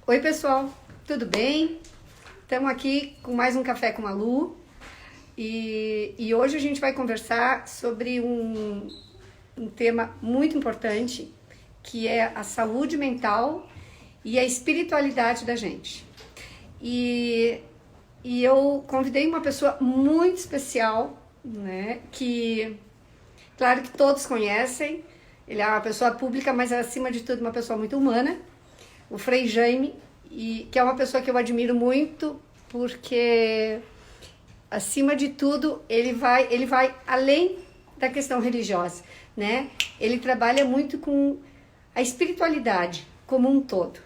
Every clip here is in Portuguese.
Oi, pessoal, tudo bem? Estamos aqui com mais um Café com a Lu e hoje a gente vai conversar sobre um tema muito importante que é a saúde mental e a espiritualidade da gente. E, e eu convidei uma pessoa muito especial, né? Que, claro que todos conhecem, ele é uma pessoa pública, mas acima de tudo uma pessoa muito humana, o Frei Jaime, e que é uma pessoa que eu admiro muito, porque acima de tudo ele vai além da questão religiosa, né? Ele trabalha muito com a espiritualidade como um todo.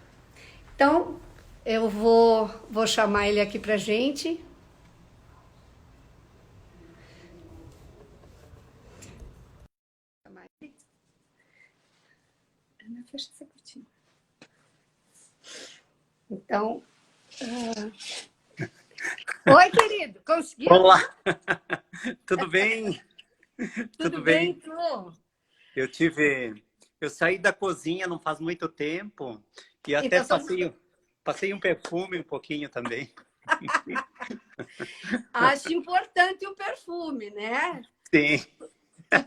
Então, eu vou chamar ele aqui pra gente. Ana, fecha essa cortina. Então, oi, querido, conseguiu? Olá, tudo bem? Tudo Tudo bem, bem? tu? Eu saí da cozinha não faz muito tempo e até Então, passei um perfume um pouquinho também. acho importante o perfume, né? Sim, Tu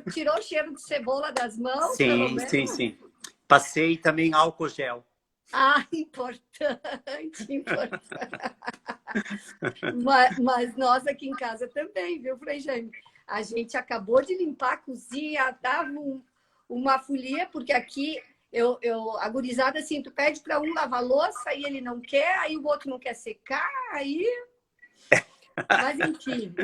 tirou o cheiro de cebola das mãos, pelo sim, sim, menos? sim. Passei também álcool gel. Ah, importante, importante. Mas nós aqui em casa também, viu, Frei Jaime? A gente acabou de limpar a cozinha, tava uma folia, porque aqui a gurizada assim, tu pede para um lavar louça e ele não quer, aí o outro não quer secar, aí. Mas enfim,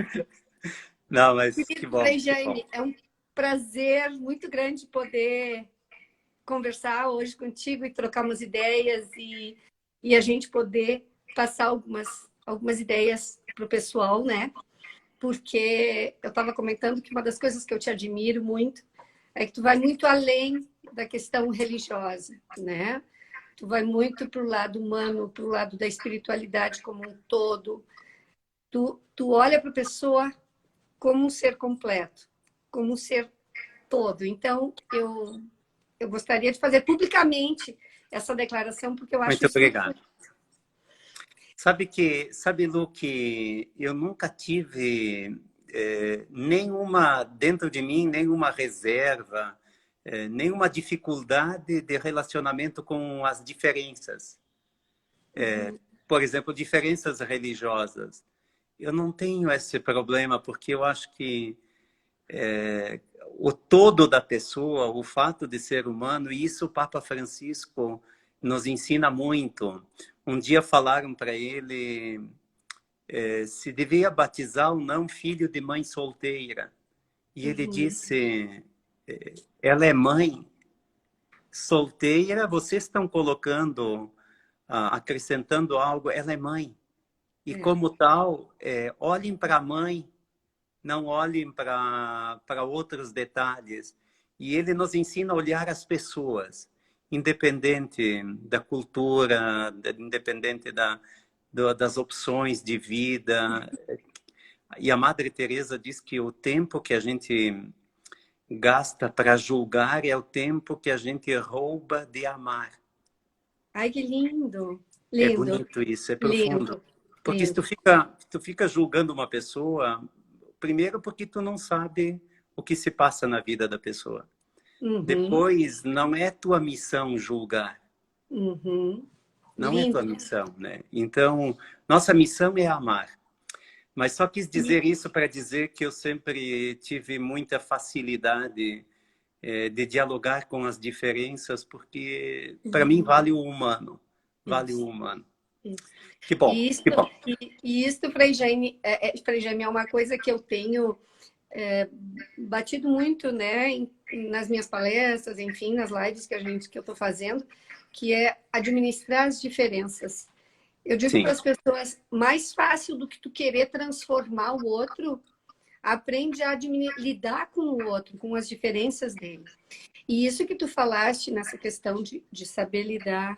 Não, mas que querido bom, Frei que bom. Jaime, é um prazer muito grande poder conversar hoje contigo e trocar umas ideias e a gente poder passar algumas ideias para o pessoal, né? Porque eu estava comentando que uma das coisas que eu te admiro muito é que tu vai muito além da questão religiosa, né? Tu vai muito para o lado humano, para o lado da espiritualidade como um todo. Tu olha para a pessoa como um ser completo, como um ser todo. Então, eu gostaria de fazer publicamente essa declaração, porque eu acho Muito isso muito. obrigado. Sabe, Lu, que eu nunca tive nenhuma, dentro de mim, nenhuma reserva, nenhuma dificuldade de relacionamento com as diferenças. Por exemplo, diferenças religiosas. Eu não tenho esse problema, porque eu acho que o todo da pessoa, o fato de ser humano, e isso o Papa Francisco nos ensina muito. Um dia falaram para ele se devia batizar ou não filho de mãe solteira. E ele Uhum. disse, ela é mãe solteira, vocês estão colocando, acrescentando algo, ela é mãe. E É. como tal, olhem para a mãe, não olhem para outros detalhes. E ele nos ensina a olhar as pessoas, independente da cultura, independente das opções de vida. E a Madre Teresa diz que o tempo que a gente gasta para julgar é o tempo que a gente rouba de amar. Ai, que lindo! É Lindo, bonito isso, é profundo. lindo, Porque se lindo. tu fica julgando uma pessoa, primeiro porque tu não sabe o que se passa na vida da pessoa. Uhum, Depois, não é tua missão julgar. uhum. Não é tua Lindo. missão, né? Então, nossa missão é amar. Mas só quis dizer isso para dizer que eu sempre tive muita facilidade de dialogar com as diferenças, porque para mim Uhum. vale o humano. Vale o Isso, humano. isso. Que bom, E isso, que bom. e isso, Frei Jaime, Frei Jaime, é uma coisa que eu tenho batido muito, né, nas minhas palestras, enfim, nas lives que eu estou fazendo, que é administrar as diferenças. Eu digo para Sim, as pessoas, mais fácil do que tu querer transformar o outro, aprende a lidar com o outro, com as diferenças dele. E isso que tu falaste nessa questão de saber lidar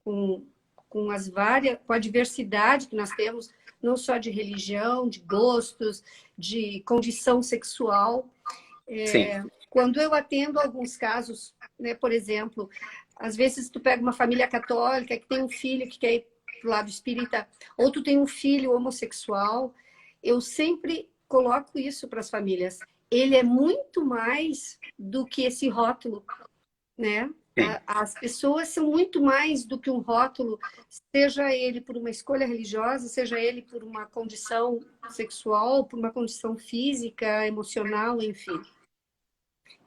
com, com a diversidade que nós temos, não só de religião, de gostos, de condição sexual. sim. Quando eu atendo alguns casos né? Por exemplo, às vezes tu pega uma família católica que tem um filho que quer ir pro lado espírita, ou tu tem um filho homossexual. Eu sempre coloco isso para as famílias. Ele é muito mais do que esse rótulo, né? Sim, As pessoas são muito mais do que um rótulo, seja ele por uma escolha religiosa, seja ele por uma condição sexual, por uma condição física, emocional, enfim.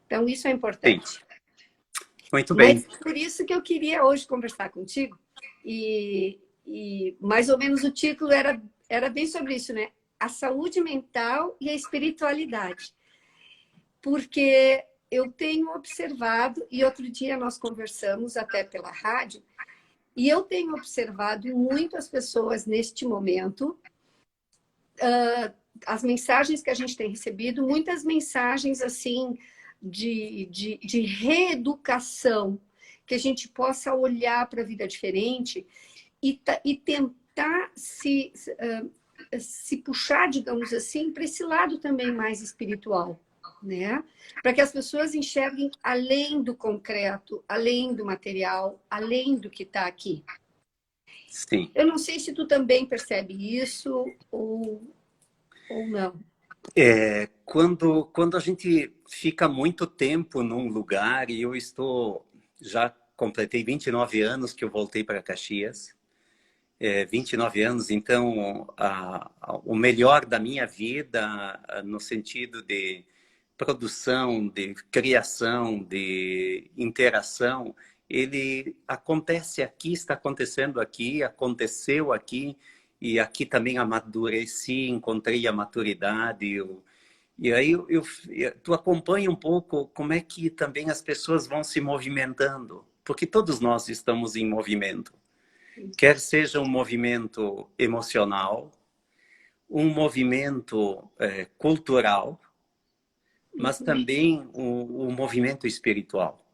Então, isso é sim. importante. Muito Mas bem. por isso que eu queria hoje conversar contigo. E mais ou menos o título era bem sobre isso, né? A saúde mental e a espiritualidade. Porque eu tenho observado, e outro dia nós conversamos até pela rádio, e eu tenho observado muito as pessoas neste momento, as mensagens que a gente tem recebido, muitas mensagens assim de reeducação, que a gente possa olhar para a vida diferente e tentar se puxar, digamos assim, para esse lado também mais espiritual, né? Para que as pessoas enxerguem além do concreto, além do material, além do que está aqui. Sim. Eu não sei se tu também percebe isso ou não. Quando a gente fica muito tempo num lugar, e eu já completei 29 anos que eu voltei para Caxias, 29 anos, então o melhor da minha vida, no sentido de produção, de criação, de interação, ele acontece aqui, está acontecendo aqui, aconteceu aqui, e aqui também amadureci, encontrei a maturidade. E aí tu acompanha um pouco como é que também as pessoas vão se movimentando, porque todos nós estamos em movimento. Quer seja um movimento emocional, um movimento cultural, mas também o movimento espiritual.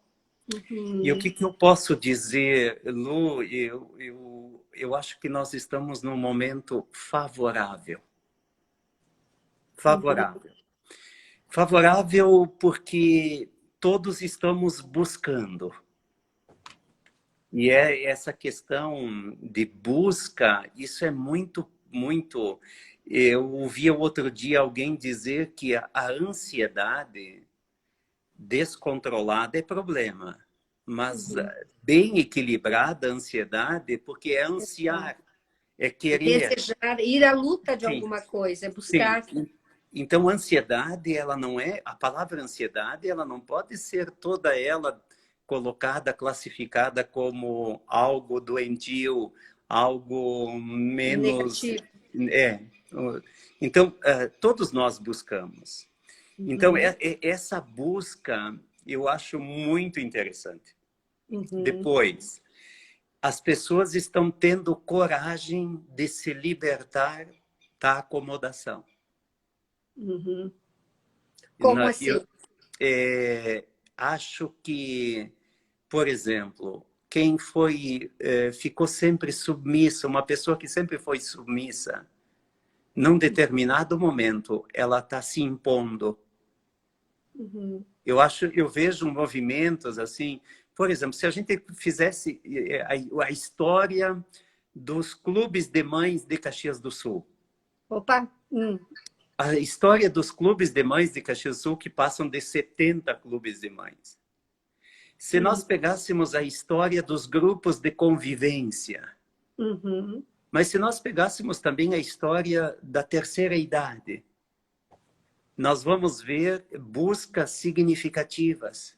E o Uhum, que eu posso dizer, Lu? Eu acho que nós estamos num momento favorável. uhum, Favorável. Favorável porque todos estamos buscando. E é essa questão de busca, isso é muito, muito. Eu ouvi o outro dia alguém dizer que a ansiedade descontrolada é problema, mas uhum. bem equilibrada a ansiedade, porque é ansiar, é querer. Desejar, ir à luta de Sim, alguma coisa, é sim. buscar. Então, ansiedade, ela não é, a palavra ansiedade, ela não pode ser toda ela colocada, classificada como algo doentio, algo menos. Negativo. É. Então, todos nós buscamos. Então, Uhum, essa busca eu acho muito interessante. uhum, Depois, as pessoas estão tendo coragem de se libertar da acomodação. uhum. Como Eu assim? acho que, por exemplo, quem ficou sempre submissa, uma pessoa que sempre foi submissa, num determinado momento, ela está se impondo. Uhum, Eu vejo movimentos assim, por exemplo, se a gente fizesse a história dos clubes de mães de Caxias do Sul, opa, a história dos clubes de mães de Caxias do Sul, que passam de 70 clubes de mães. Se nós uhum, pegássemos a história dos grupos de convivência, uhum, mas se nós pegássemos também a história da terceira idade, nós vamos ver buscas significativas.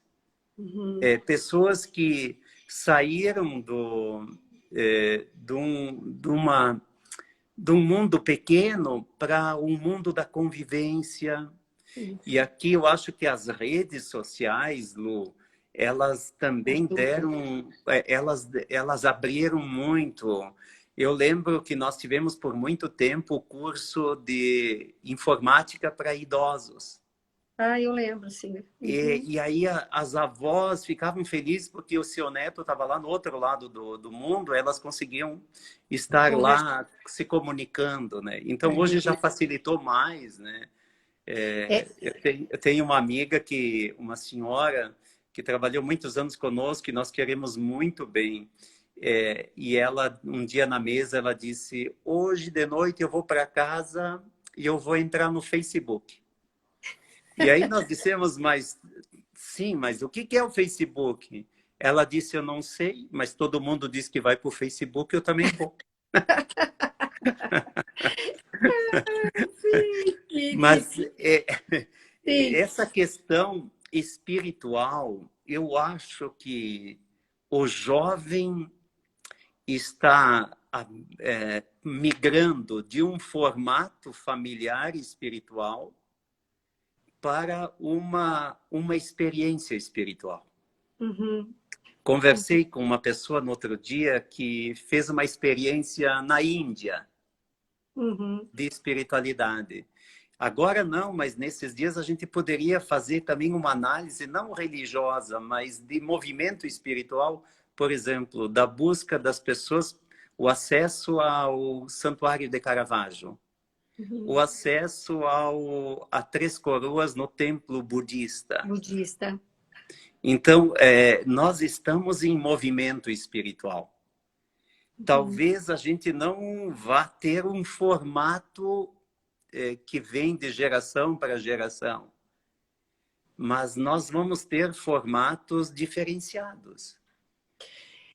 uhum, Pessoas que saíram de um mundo pequeno para um mundo da convivência. uhum. E aqui eu acho que as redes sociais, Lu, elas também Ajuda. elas abriram muito. Eu lembro que nós tivemos por muito tempo o curso de informática para idosos. Ah, eu lembro, sim. Uhum. E aí as avós ficavam felizes porque o seu neto estava lá no outro lado do mundo, elas conseguiam estar Conversa. lá se comunicando, né? Então hoje já facilitou mais, né? É, Eu tenho uma amiga uma senhora que trabalhou muitos anos conosco e nós queremos muito bem. E ela, um dia na mesa, ela disse, hoje de noite eu vou para casa e eu vou entrar no Facebook. E aí nós dissemos, mas sim, mas o que é o Facebook? Ela disse, eu não sei, mas todo mundo diz que vai para o Facebook, eu também vou. Mas essa questão espiritual, eu acho que o jovem está migrando de um formato familiar espiritual para uma experiência espiritual. Uhum. Conversei com uma pessoa no outro dia que fez uma experiência na Índia de espiritualidade. Agora não, mas nesses dias a gente poderia fazer também uma análise não religiosa, mas de movimento espiritual, por exemplo, da busca das pessoas, o acesso ao Santuário de Caravaggio, o acesso a Três Coroas no templo budista. Então, nós estamos em movimento espiritual. Talvez a gente não vá ter um formato que vem de geração para geração, mas nós vamos ter formatos diferenciados.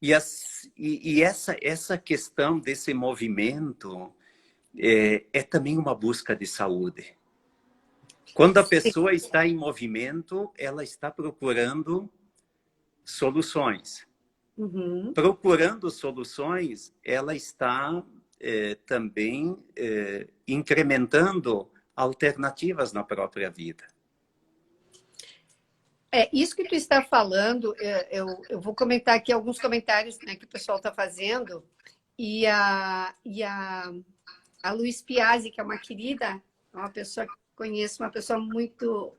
E essa questão desse movimento é também uma busca de saúde. Quando a pessoa está em movimento, ela está procurando soluções. Procurando soluções, ela está também incrementando alternativas na própria vida. Isso que tu está falando, eu vou comentar aqui alguns comentários, né, que o pessoal está fazendo, e a Luiz Piazzi, que é uma querida, uma pessoa que conheço, uma pessoa muito,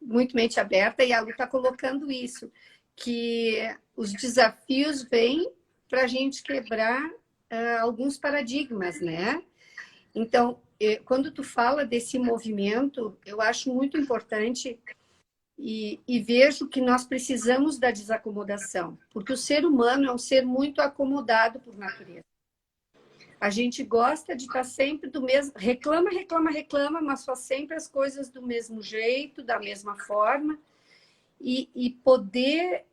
muito mente aberta, e a Lu está colocando isso, que os desafios vêm para a gente quebrar alguns paradigmas, né? Então, quando tu fala desse movimento, eu acho muito importante e vejo que nós precisamos da desacomodação, porque o ser humano é um ser muito acomodado por natureza. A gente gosta de estar sempre do mesmo... Reclama, mas faz sempre as coisas do mesmo jeito, da mesma forma. E poder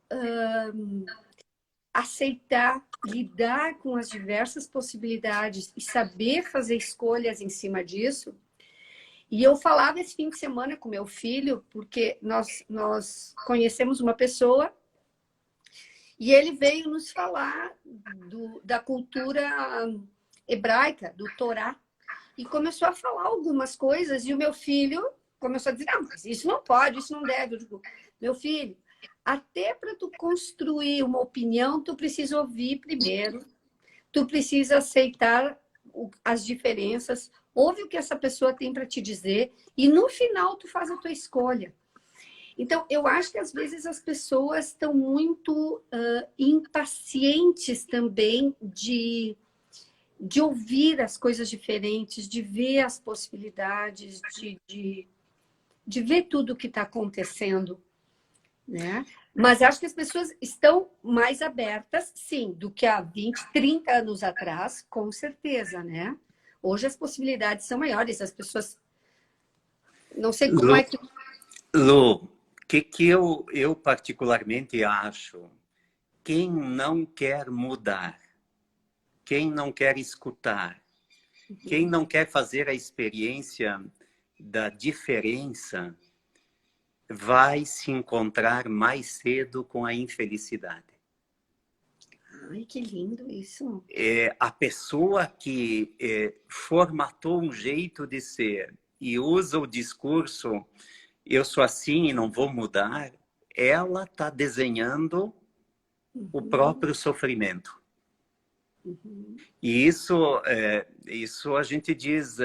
aceitar, lidar com as diversas possibilidades e saber fazer escolhas em cima disso. E eu falava esse fim de semana com meu filho, porque nós conhecemos uma pessoa e ele veio nos falar da cultura hebraica, do Torá, e começou a falar algumas coisas, e o meu filho começou a dizer, não, mas isso não pode, isso não deve. Eu digo, meu filho, até para tu construir uma opinião, tu precisa ouvir primeiro, tu precisa aceitar as diferenças, ouve o que essa pessoa tem para te dizer, e no final tu faz a tua escolha. Então, eu acho que às vezes as pessoas estão muito impacientes também de ouvir as coisas diferentes, de ver as possibilidades, de ver tudo o que está acontecendo, né? Mas acho que as pessoas estão mais abertas, sim, do que há 20, 30 anos atrás, com certeza, né? Hoje as possibilidades são maiores, as pessoas... Não sei como é que... Lu, o que eu particularmente acho? Quem não quer mudar, quem não quer escutar, quem não quer fazer a experiência da diferença, vai se encontrar mais cedo com a infelicidade. Ai, que lindo isso. A pessoa que formatou um jeito de ser e usa o discurso eu sou assim e não vou mudar, ela está desenhando o próprio sofrimento. E isso a gente diz,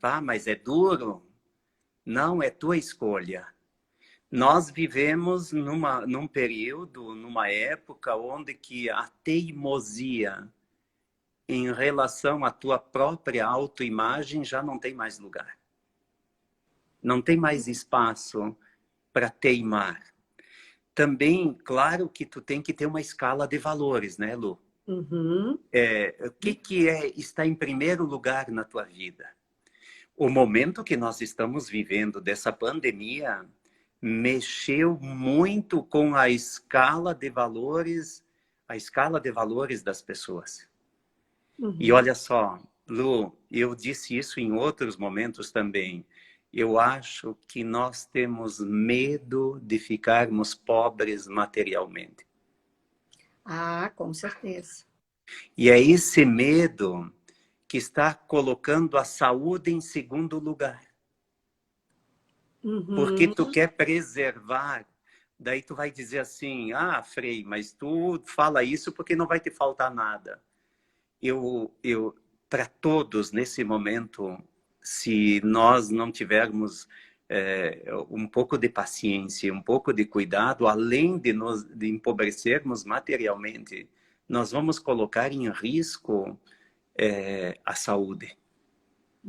pá, mas é duro. Não, é tua escolha. Nós vivemos num período, numa época onde que a teimosia em relação à tua própria autoimagem já não tem mais lugar. Não tem mais espaço para teimar. também, claro que tu tem que ter uma escala de valores, né, Lu? Uhum. O que está em primeiro lugar na tua vida? O momento que nós estamos vivendo dessa pandemia mexeu muito com a escala de valores das pessoas. E Uhum. olha só, Lu, eu disse isso em outros momentos também. Eu acho que nós temos medo de ficarmos pobres materialmente. Ah, com certeza. E é esse medo que está colocando a saúde em segundo lugar. Porque Uhum. tu quer preservar. Daí tu vai dizer assim, ah, Frei, mas tu fala isso porque não vai te faltar nada. Para todos nesse momento, se nós não tivermos um pouco de paciência, um pouco de cuidado, além de empobrecermos materialmente, nós vamos colocar em risco a saúde.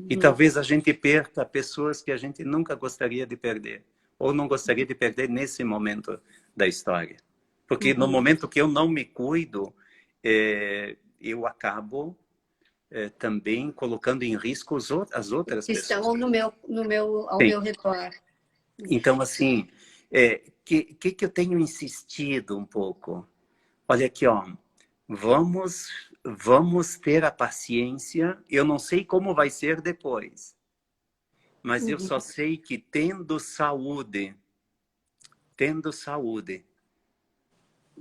E Uhum. talvez a gente perca pessoas que a gente nunca gostaria de perder, ou não gostaria de perder nesse momento da história. Porque no Uhum. momento que eu não me cuido, eu acabo também colocando em risco as outras Que pessoas. estão ao Sim. meu redor. Então, assim, que eu tenho insistido um pouco? Olha aqui, ó, vamos ter a paciência. Eu não sei como vai ser depois, mas eu Uhum. só sei que tendo saúde,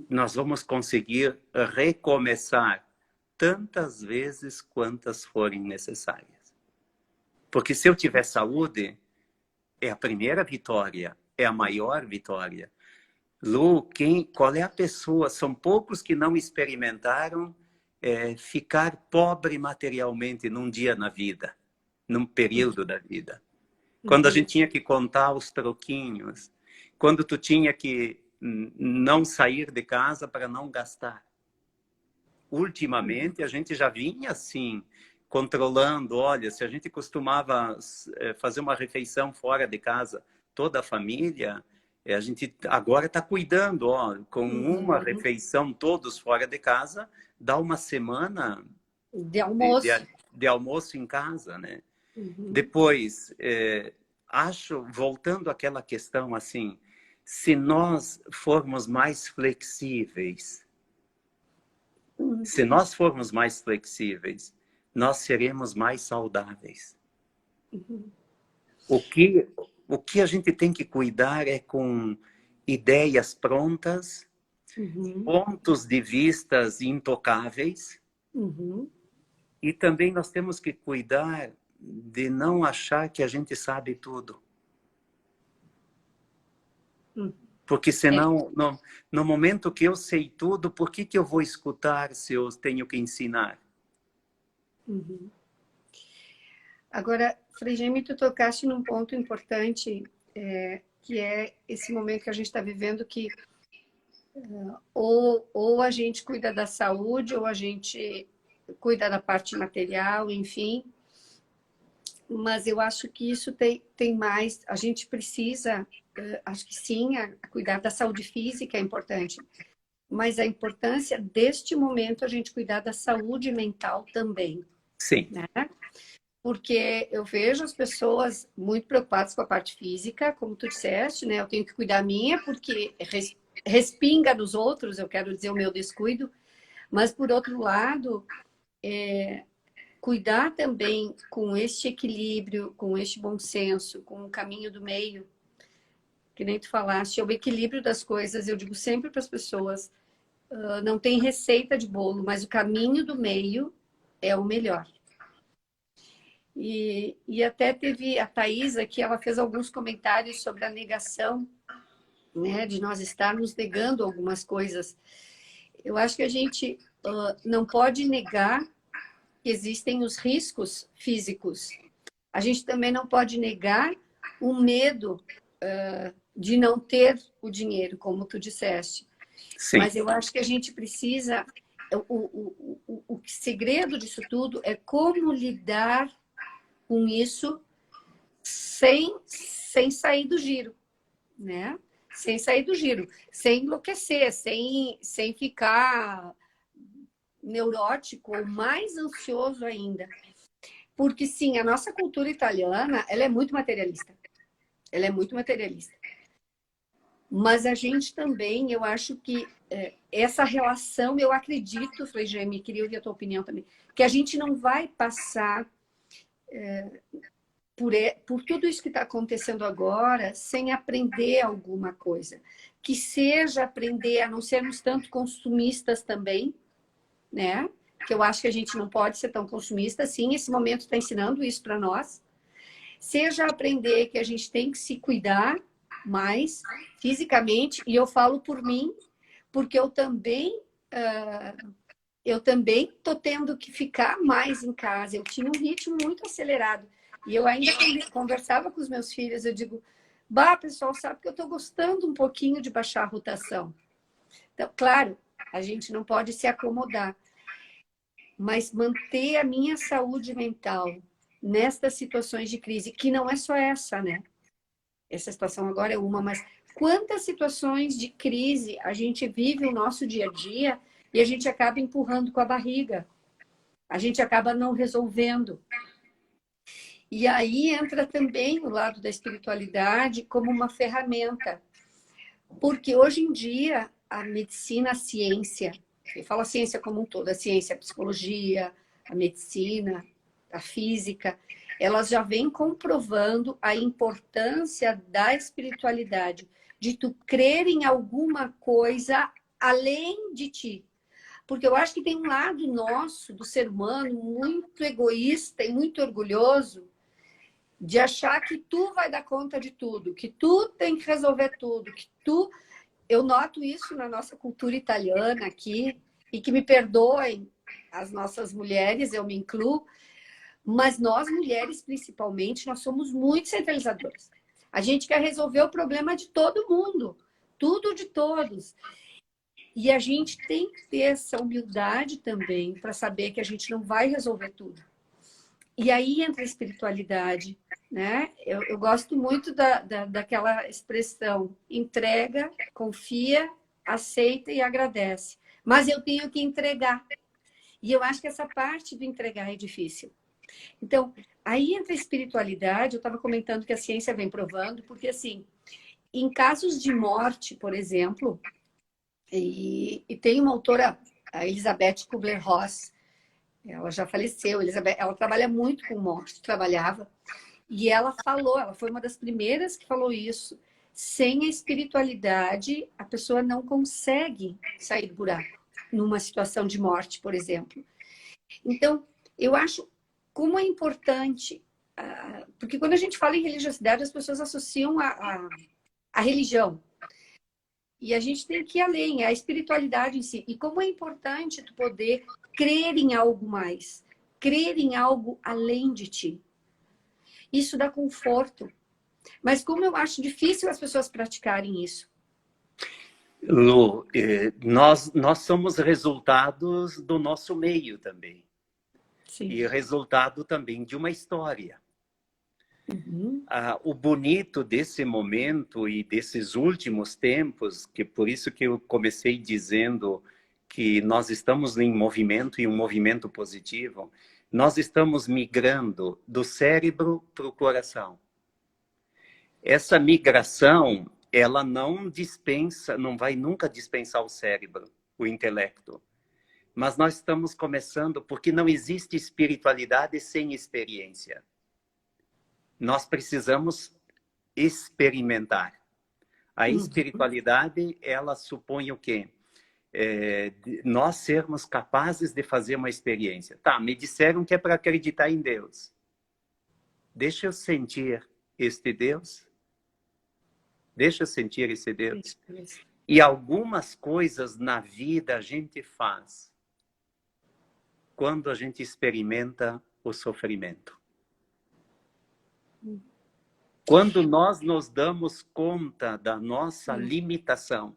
nós vamos conseguir recomeçar tantas vezes quantas forem necessárias. Porque se eu tiver saúde, é a primeira vitória, é a maior vitória. Lu, qual é a pessoa? São poucos que não experimentaram ficar pobre materialmente num dia na vida, num período da vida. Quando a Uhum. gente tinha que contar os troquinhos, quando tu tinha que não sair de casa para não gastar. Ultimamente, a gente já vinha assim, controlando. Olha, se a gente costumava fazer uma refeição fora de casa, toda a família, a gente agora está cuidando, ó, com uma Uhum. refeição todos fora de casa, dá uma semana De de, de, almoço. de almoço em casa, né? Uhum. Depois, voltando àquela questão assim, se nós formos mais flexíveis, Uhum. se nós formos mais flexíveis, nós seremos mais saudáveis. Uhum. O que, o que a gente tem que cuidar é com ideias prontas, Uhum. pontos de vistas intocáveis, Uhum. e também nós temos que cuidar de não achar que a gente sabe tudo. Uhum. Porque É. senão, no momento que eu sei tudo, por que eu vou escutar se eu tenho que ensinar? Uhum. Agora, Frei Jaime, tu tocaste num ponto importante, que é esse momento que a gente está vivendo, que ou a gente cuida da saúde, ou a gente cuida da parte material, enfim. Mas eu acho que isso tem mais. A gente precisa, acho que sim, cuidar da saúde física é importante, mas a importância deste momento a gente cuidar da saúde mental também, Sim, né? Porque eu vejo as pessoas muito preocupadas com a parte física, como tu disseste, né? Eu tenho que cuidar minha, porque respinga dos outros, eu quero dizer, o meu descuido. Mas, por outro lado, cuidar também com este equilíbrio, com este bom senso, com o caminho do meio, que nem tu falaste, é o equilíbrio das coisas. Eu digo sempre para as pessoas, não tem receita de bolo, mas o caminho do meio é o melhor. E até teve a Thaisa, que ela fez alguns comentários sobre a negação, né, de nós estarmos negando algumas coisas. Eu acho que a gente não pode negar que existem os riscos físicos. A gente também não pode negar o medo de não ter o dinheiro, como tu disseste. sim, Mas eu acho que a gente precisa. O segredo disso tudo é como lidar com isso sem sair do giro, né? sem sair do giro, sem enlouquecer, sem ficar neurótico ou mais ansioso ainda. Porque, sim, a nossa cultura italiana, ela é muito materialista. Ela é muito materialista. Mas a gente também, eu acho que essa relação, eu acredito, Frei Jaime, queria ouvir a tua opinião também, que a gente não vai passar por tudo isso que está acontecendo agora sem aprender alguma coisa. Que seja aprender a não sermos tanto consumistas também, né? Que eu acho que a gente não pode ser tão consumista, sim, esse momento está ensinando isso para nós. Seja aprender que a gente tem que se cuidar mais fisicamente, e eu falo por mim, porque eu também estou tendo que ficar mais em casa. Eu tinha um ritmo muito acelerado. E eu ainda conversava com os meus filhos, eu digo, bah, pessoal, sabe que eu estou gostando um pouquinho de baixar a rotação. Então, claro, a gente não pode se acomodar, mas manter a minha saúde mental nestas situações de crise, que não é só essa, né? Essa situação agora é uma, mas quantas situações de crise a gente vive o nosso dia a dia e a gente acaba empurrando com a barriga. A gente acaba não resolvendo. E aí entra também o lado da espiritualidade como uma ferramenta. Porque hoje em dia a medicina, a ciência, eu falo a ciência como um todo, a ciência, a psicologia, a medicina, a física, elas já vêm comprovando a importância da espiritualidade, de tu crer em alguma coisa além de ti. Porque eu acho que tem um lado nosso, do ser humano, muito egoísta e muito orgulhoso, de achar que tu vai dar conta de tudo, que tu tem que resolver tudo, que tu... Eu noto isso na nossa cultura italiana aqui, e que me perdoem as nossas mulheres, eu me incluo, mas nós mulheres, principalmente, nós somos muito centralizadoras. A gente quer resolver o problema de todo mundo, tudo de todos. E a gente tem que ter essa humildade também para saber que a gente não vai resolver tudo. E aí entra a espiritualidade, né? Eu gosto muito daquela expressão: entrega, confia, aceita e agradece. Mas eu tenho que entregar. E eu acho que essa parte do entregar é difícil. Então, aí entra a espiritualidade. Eu estava comentando que a ciência vem provando, porque assim, em casos de morte, por exemplo, e tem uma autora, a Elizabeth Kubler-Ross, ela já faleceu, Elizabeth, ela trabalha muito com morte, trabalhava, e ela falou, ela foi uma das primeiras que falou isso, sem a espiritualidade, a pessoa não consegue sair do buraco, numa situação de morte, por exemplo. Então, eu acho como é importante, porque quando a gente fala em religiosidade, as pessoas associam a religião, e a gente tem que ir além, é a espiritualidade em si. E como é importante tu poder crer em algo mais, crer em algo além de ti. Isso dá conforto. Mas como eu acho difícil as pessoas praticarem isso. Lu, nós somos resultados do nosso meio também. Sim. E resultado também de uma história. Uhum. O bonito desse momento e desses últimos tempos, que por isso que eu comecei dizendo que nós estamos em movimento e um movimento positivo, nós estamos migrando do cérebro para o coração. Essa migração, ela não dispensa, não vai nunca dispensar o cérebro, o intelecto. Mas nós estamos começando porque não existe espiritualidade sem experiência. Nós precisamos experimentar. A espiritualidade, ela supõe o quê? Nós sermos capazes de fazer uma experiência. Tá, me disseram que é para acreditar em Deus. Deixa eu sentir este Deus. Deixa eu sentir esse Deus. E algumas coisas na vida a gente faz quando a gente experimenta o sofrimento. Quando nós nos damos conta da nossa limitação,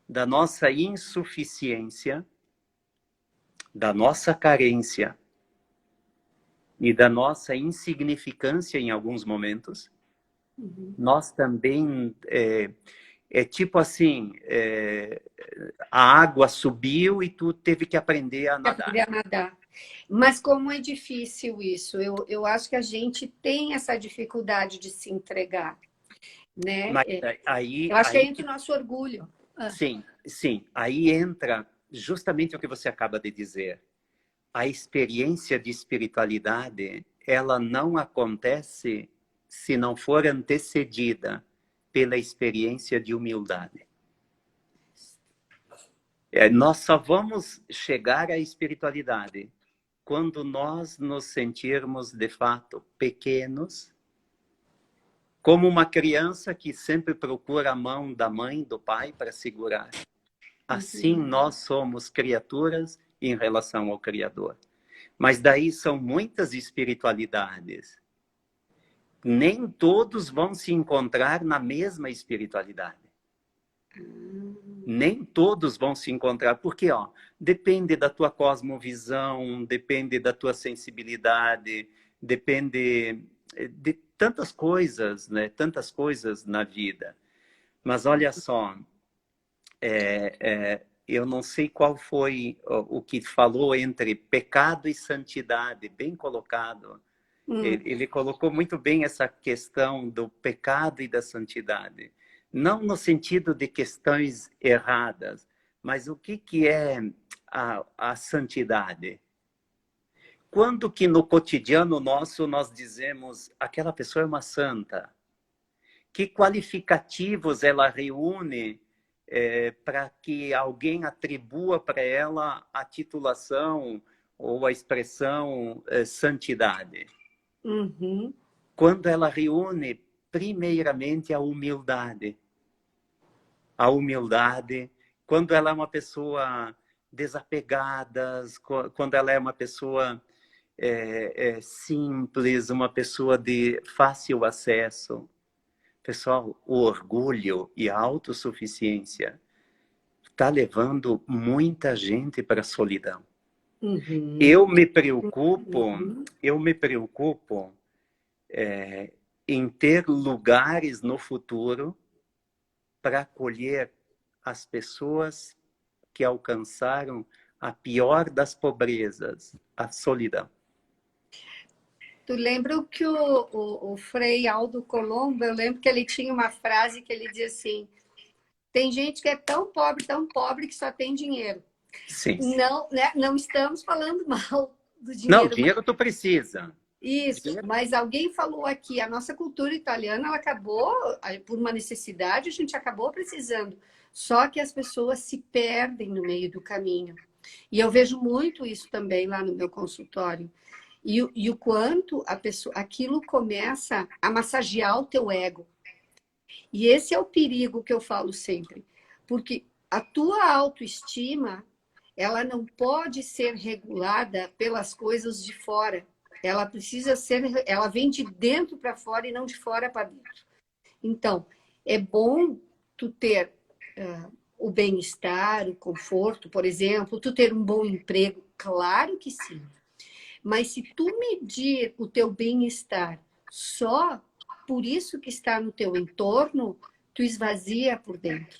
da nossa insuficiência, da nossa carência e da nossa insignificância em alguns momentos, Uhum. Nós também, tipo assim, a água subiu e tu teve que aprender a Para nadar. aprender a nadar. Mas como é difícil isso? Eu acho que a gente tem essa dificuldade de se entregar, né? Mas Eu acho que é entre o nosso orgulho. Ah. sim, sim, aí entra justamente o que você acaba de dizer. A experiência de espiritualidade, ela não acontece se não for antecedida pela experiência de humildade. Nós só vamos chegar à espiritualidade quando nós nos sentirmos, de fato, pequenos, como uma criança que sempre procura a mão da mãe, do pai para segurar. Assim, Uhum. nós somos criaturas em relação ao Criador. Mas daí são muitas espiritualidades. Nem todos vão se encontrar na mesma espiritualidade. Nem todos vão se encontrar, porque depende da tua cosmovisão, depende da tua sensibilidade, depende de tantas coisas, né? Tantas coisas na vida. Mas olha só, eu não sei qual foi o que falou entre pecado e santidade, bem colocado. Ele colocou muito bem essa questão do pecado e da santidade. Não no sentido de questões erradas, mas o que é a santidade? Quando que no cotidiano nosso nós dizemos aquela pessoa é uma santa? Que qualificativos ela reúne para que alguém atribua para ela a titulação ou a expressão santidade? Uhum. Quando ela reúne primeiramente a humildade. A humildade, quando ela é uma pessoa desapegada, quando ela é uma pessoa simples, uma pessoa de fácil acesso. Pessoal, o orgulho e a autossuficiência está levando muita gente para a solidão. Uhum. Eu me preocupo, Uhum. eu me preocupo em ter lugares no futuro para acolher as pessoas que alcançaram a pior das pobrezas, a solidão. Tu lembra que o Frei Aldo Colombo, eu lembro que ele tinha uma frase que ele dizia assim: tem gente que é tão pobre que só tem dinheiro. Sim. Não, né, não estamos falando mal do Não, dinheiro, mas dinheiro tu precisa. isso, Dinheiro... mas alguém falou aqui, a nossa cultura italiana, ela acabou, por uma necessidade, a gente acabou precisando. Só que as pessoas se perdem no meio do caminho. E eu vejo muito isso também lá no meu consultório. E o quanto a pessoa, aquilo começa a massagear o teu ego. E esse é o perigo que eu falo sempre. Porque a tua autoestima, ela não pode ser regulada pelas coisas de fora. Ela precisa ser, ela vem de dentro para fora e não de fora para dentro. Então, é bom tu ter o bem-estar, o conforto, por exemplo, tu ter um bom emprego, claro que sim. Mas se tu medir o teu bem-estar só por isso que está no teu entorno, tu esvazia por dentro.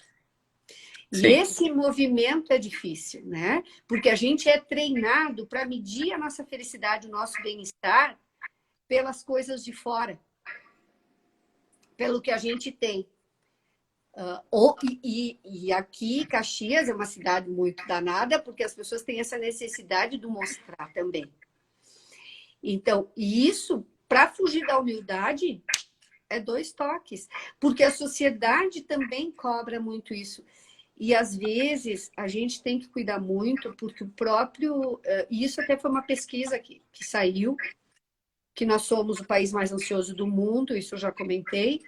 E Sim. esse movimento é difícil, né? Porque a gente é treinado para medir a nossa felicidade, o nosso bem-estar, pelas coisas de fora, pelo que a gente tem. E aqui, Caxias é uma cidade muito danada, porque as pessoas têm essa necessidade de mostrar também. Então, isso, para fugir da humildade, é dois toques, porque a sociedade também cobra muito isso. E às vezes a gente tem que cuidar muito, porque o próprio. E isso até foi uma pesquisa que saiu, que nós somos o país mais ansioso do mundo, isso eu já comentei.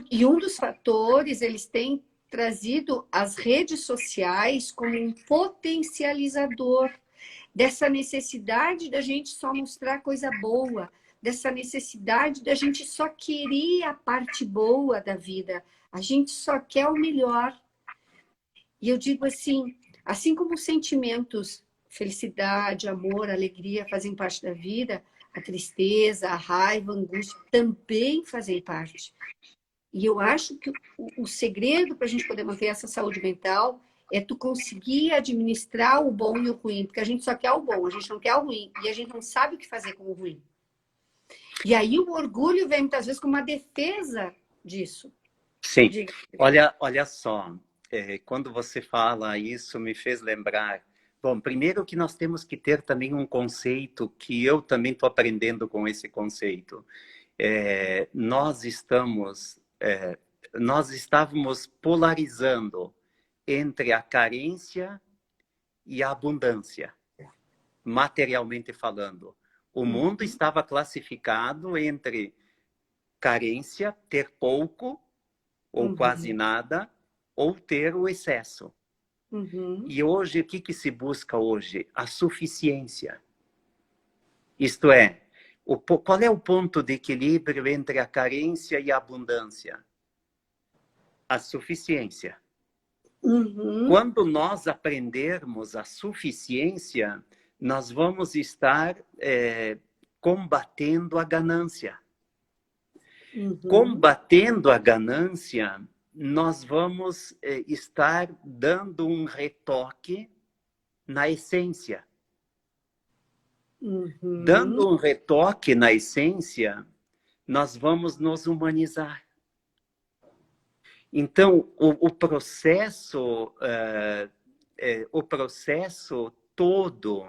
E um dos fatores, eles têm trazido as redes sociais como um potencializador dessa necessidade da gente só mostrar coisa boa, dessa necessidade da gente só querer a parte boa da vida, a gente só quer o melhor. E eu digo assim como os sentimentos, felicidade, amor, alegria fazem parte da vida, A tristeza, a raiva, a angústia também fazem parte. E eu acho que o segredo para a gente poder manter essa saúde mental é tu conseguir administrar o bom e o ruim, porque a gente só quer o bom, a gente não quer o ruim, e a gente não sabe o que fazer com o ruim. E aí o orgulho vem muitas vezes como uma defesa disso. Sim. Diga. Olha só, quando você fala isso, me fez lembrar. Bom, primeiro que nós temos que ter também um conceito que eu também estou aprendendo com esse conceito. Nós estávamos polarizando entre a carência e a abundância, materialmente falando. O mundo estava classificado entre carência, ter pouco ou quase nada, ou ter o excesso. E hoje, o que se busca hoje? A suficiência. Isto é, qual é o ponto de equilíbrio entre a carência e a abundância? A suficiência. Quando nós aprendermos a suficiência, nós vamos estar combatendo a ganância. Combatendo a ganância, nós vamos estar dando um retoque na essência. Dando um retoque na essência, nós vamos nos humanizar. Então, o processo todo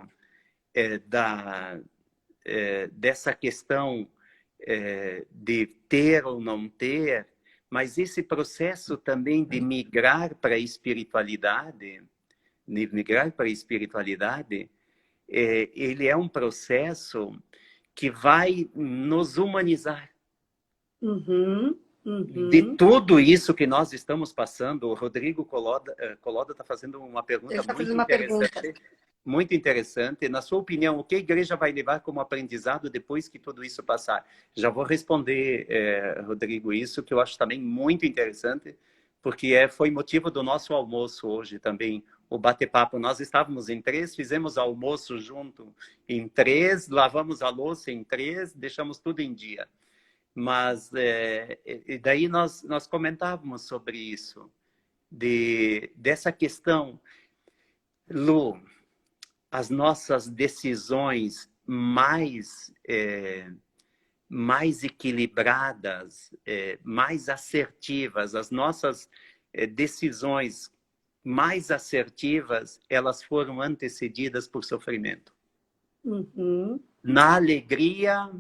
dessa questão de ter ou não ter, mas esse processo também de migrar para a espiritualidade, ele é um processo que vai nos humanizar. De tudo isso que nós estamos passando, o Rodrigo Coloda está fazendo uma pergunta muito interessante. Na sua opinião, o que a igreja vai levar como aprendizado depois que tudo isso passar? Já vou responder, Rodrigo, isso que eu acho também muito interessante, porque foi motivo do nosso almoço hoje também, o bate-papo. Nós estávamos em 3, fizemos almoço junto em 3, lavamos a louça em 3, deixamos tudo em dia. Mas e daí nós comentávamos sobre isso, dessa questão. Lu, as nossas decisões mais equilibradas, mais assertivas, as nossas decisões mais assertivas, elas foram antecedidas por sofrimento. Na alegria,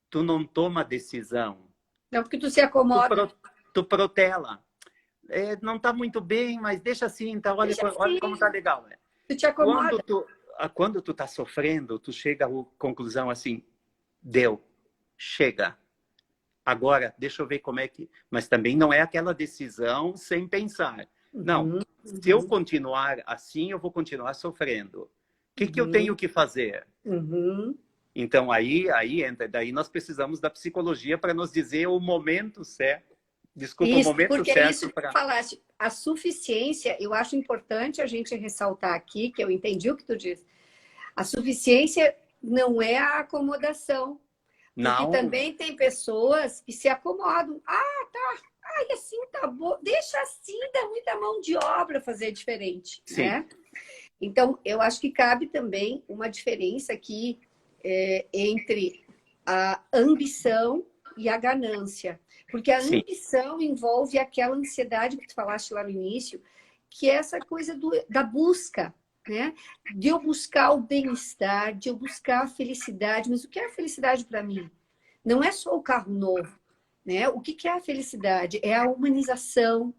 tu não toma decisão. Não, porque tu se acomoda. Tu protela. Não está muito bem, mas deixa assim, tá? Olha como está legal. Tu te acomoda. Quando tu está sofrendo, tu chega à conclusão assim, deu, chega. Agora, deixa eu ver como é que... Mas também não é aquela decisão sem pensar. Não, se eu continuar assim, eu vou continuar sofrendo. O que eu tenho que fazer? Então, aí entra. Daí nós precisamos da psicologia para nos dizer o momento certo. Desculpa, isso, o momento porque certo. É isso que falaste. A suficiência, eu acho importante a gente ressaltar aqui, que eu entendi o que tu disse. A suficiência não é a acomodação. Porque não. Também tem pessoas que se acomodam. Ah, tá. Ai, assim tá bom. Deixa assim, dá muita mão de obra fazer diferente. Sim. Né? Então, eu acho que cabe também uma diferença aqui entre a ambição e a ganância. Porque a ambição envolve aquela ansiedade que tu falaste lá no início, que é essa coisa da busca, né? De eu buscar o bem-estar, de eu buscar a felicidade. Mas o que é a felicidade para mim? Não é só o carro novo, né? O que é a felicidade? É a humanização,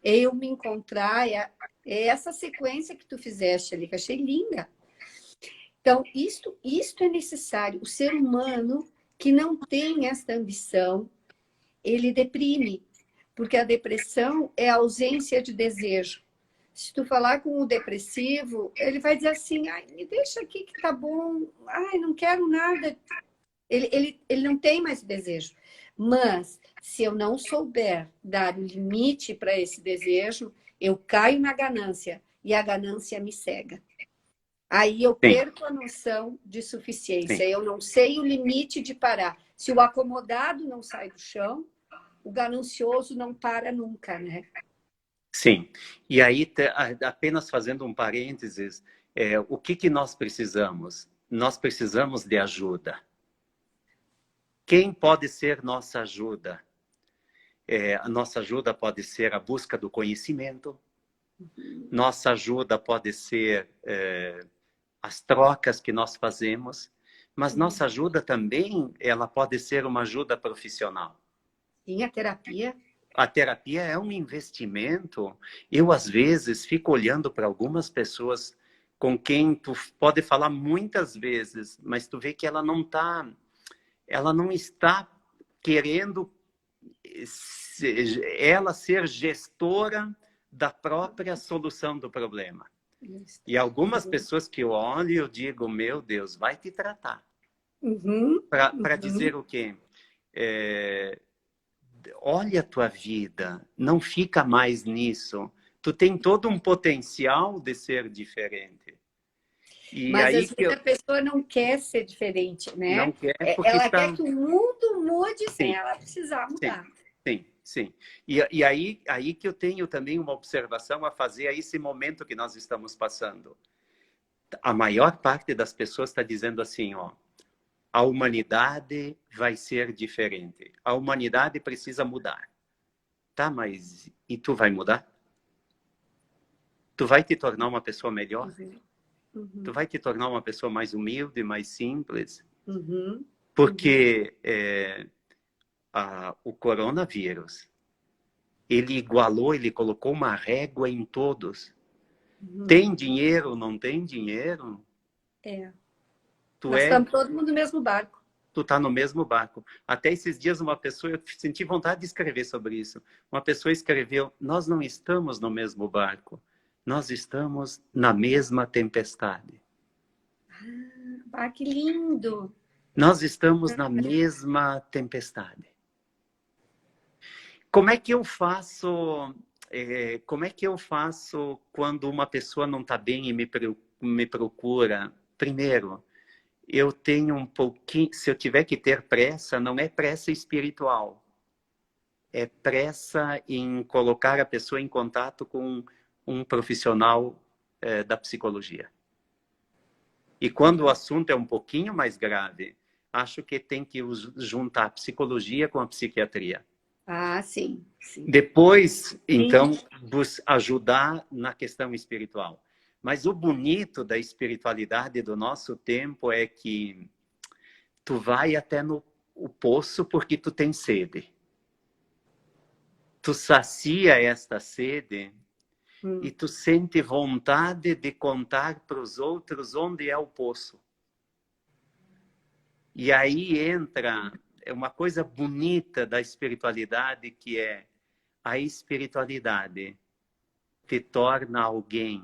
é eu me encontrar, é essa sequência que tu fizeste ali, que achei linda. Então, isto é necessário. O ser humano que não tem essa ambição, ele deprime, porque a depressão é a ausência de desejo. Se tu falar com o depressivo, ele vai dizer assim, ai, me deixa aqui que tá bom, ai, não quero nada. Ele não tem mais desejo. Mas, se eu não souber dar o limite para esse desejo, eu caio na ganância, e a ganância me cega. Aí eu Sim, perco a noção de sim. suficiência. Eu não sei o limite de parar. Se o acomodado não sai do chão, o ganancioso não para nunca, né? Sim. E aí, apenas fazendo um parênteses, o que que nós precisamos? Nós precisamos de ajuda. Quem pode ser nossa ajuda? A nossa ajuda pode ser a busca do conhecimento, nossa ajuda pode ser as trocas que nós fazemos, mas nossa ajuda também, ela pode ser uma ajuda profissional. Sim, a terapia. A terapia é um investimento. Eu, às vezes, fico olhando para algumas pessoas com quem tu pode falar muitas vezes, mas tu vê que ela não está querendo ela ser gestora da própria solução do problema. E algumas pessoas que eu olho, eu digo, meu Deus, vai te tratar. Uhum, Para uhum. dizer o quê? Olha a tua vida, não fica mais nisso. Tu tem todo um potencial de ser diferente. E Mas aí às que vezes eu a pessoa não quer ser diferente, não né? quer, porque Ela quer está... que o mundo mude sem Sim, ela precisar sim, mudar. sim, sim. E aí que eu tenho também uma observação a fazer a esse momento que nós estamos passando. A maior parte das pessoas está dizendo assim, ó, a humanidade vai ser diferente. A humanidade precisa mudar. Tá, mas e tu vai mudar? Tu vai te tornar uma pessoa melhor? Uhum, Tu uhum, vai te tornar uma pessoa mais humilde, mais simples? uhum, uhum, Porque o coronavírus, ele igualou, ele colocou uma régua em todos. uhum. Tem dinheiro, não tem dinheiro? É. Tu Nós é, estamos todo mundo no mesmo barco. tu tá no mesmo barco. Até esses dias uma pessoa, eu senti vontade de escrever sobre isso. Uma pessoa escreveu: "Nós não estamos no mesmo barco. Nós estamos na mesma tempestade. Ah, que lindo! Nós estamos na mesma tempestade." Como é que eu faço? Como é que eu faço quando uma pessoa não está bem e me procura? Primeiro, eu tenho um pouquinho. Se eu tiver que ter pressa, não é pressa espiritual, é pressa em colocar a pessoa em contato com um profissional da psicologia. E quando o assunto é um pouquinho mais grave, acho que tem que juntar a psicologia com a psiquiatria. Ah, sim, sim. Depois, Sim. então, ajudar na questão espiritual. Mas o bonito da espiritualidade do nosso tempo é que tu vai até no o poço porque tu tem sede. Tu sacia esta sede e Hum. tu sente vontade de contar para os outros onde é o poço. E aí entra uma coisa bonita da espiritualidade, que é a espiritualidade te torna alguém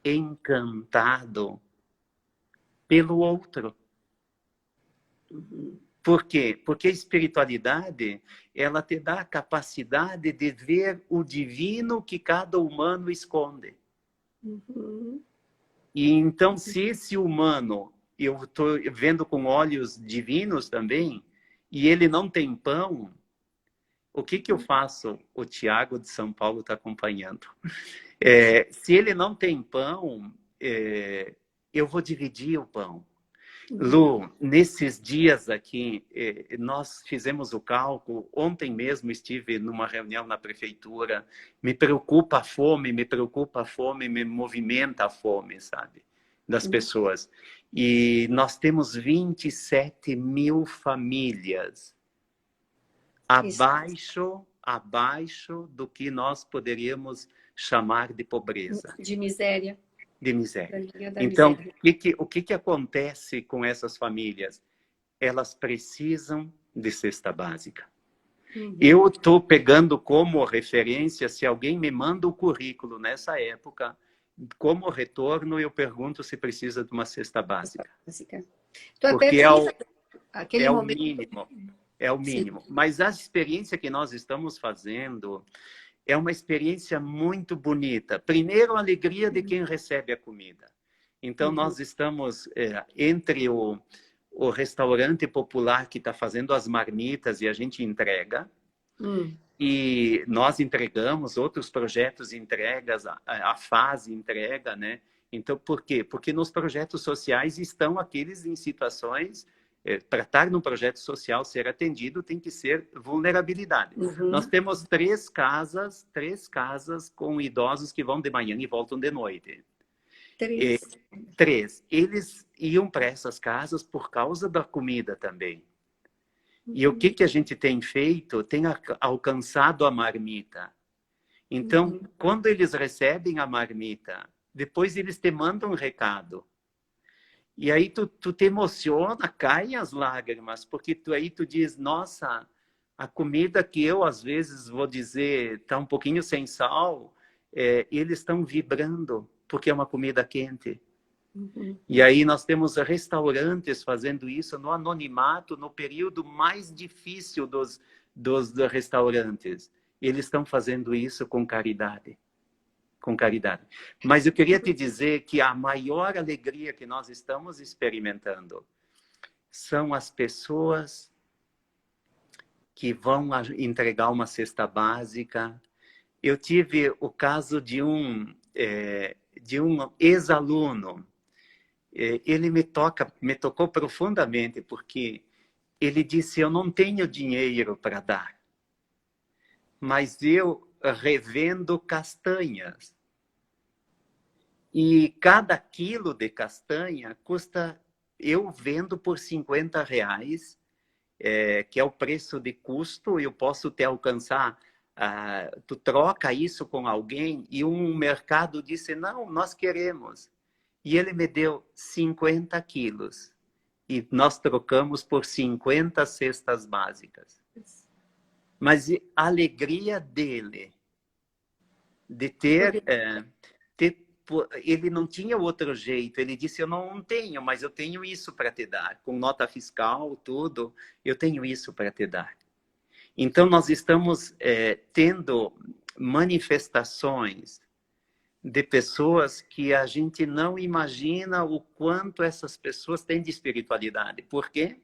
encantado pelo outro. Uhum. Por quê? Porque a espiritualidade, ela te dá a capacidade de ver o divino que cada humano esconde. Uhum. E então, se esse humano, eu estou vendo com olhos divinos também, e ele não tem pão, o que eu faço? O Tiago de São Paulo está acompanhando. Se ele não tem pão, eu vou dividir o pão. Uhum. Lu, nesses dias aqui, nós fizemos o cálculo. Ontem mesmo estive numa reunião na prefeitura. Me preocupa a fome, me movimenta a fome, sabe? Das Uhum. pessoas. E nós temos 27 mil famílias Isso, abaixo do que nós poderíamos chamar de pobreza, de miséria, de da miséria. linha da Então, miséria. o que acontece com essas famílias? Elas precisam de cesta básica. Eu Uhum. estou pegando como referência, se alguém me manda o currículo nessa época, como retorno, eu pergunto se precisa de uma cesta básica. Básica. Tu até Porque pensa, aquele é o momento, mínimo, é o sim. mínimo. Mas a experiência que nós estamos fazendo é uma experiência muito bonita. Primeiro, a alegria de quem recebe a comida. Então, nós estamos entre o restaurante popular que está fazendo as marmitas e a gente entrega, e nós entregamos, outros projetos entregas, a fase entrega, né? Então, por quê? Porque nos projetos sociais estão aqueles em situações, para estar num projeto social, ser atendido, tem que ser vulnerabilidade. Nós temos três casas com idosos que vão de manhã e voltam de noite. Três. Eles iam para essas casas por causa da comida também. E o que a gente tem feito? Tem alcançado a marmita. Então, quando eles recebem a marmita, depois eles te mandam um recado. E aí tu te emociona, caem as lágrimas, porque aí tu diz, nossa, a comida que eu às vezes vou dizer está um pouquinho sem sal, eles estão vibrando, porque é uma comida quente. E aí nós temos restaurantes fazendo isso no anonimato, no período mais difícil dos restaurantes. Eles estão fazendo isso com caridade. Com caridade. Mas eu queria te dizer que a maior alegria que nós estamos experimentando são as pessoas que vão entregar uma cesta básica. Eu tive o caso de um ex-aluno. Ele me tocou profundamente, porque ele disse, eu não tenho dinheiro para dar, mas eu revendo castanhas. E cada quilo de castanha custa, eu vendo por R$50, que é o preço de custo, eu posso te alcançar, tu troca isso com alguém, e um mercado disse, não, nós queremos. E ele me deu 50 quilos. E nós trocamos por 50 cestas básicas. Mas a alegria dele de ter... ele não tinha outro jeito. Ele disse, eu não tenho, mas eu tenho isso para te dar. Com nota fiscal, tudo, eu tenho isso para te dar. Então, nós estamos tendo manifestações de pessoas que a gente não imagina o quanto essas pessoas têm de espiritualidade. Por quê?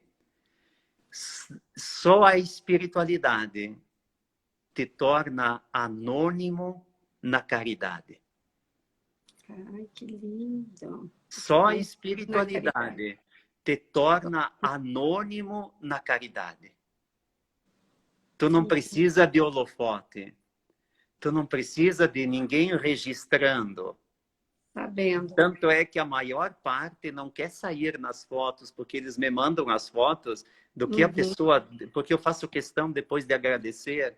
Só a espiritualidade te torna anônimo na caridade. Ai, que lindo! Só a espiritualidade te torna anônimo na caridade. Tu não precisa de holofote. Tu não precisa de ninguém registrando. Sabendo. Tanto é que a maior parte não quer sair nas fotos, porque eles me mandam as fotos do que a pessoa... Porque eu faço questão depois de agradecer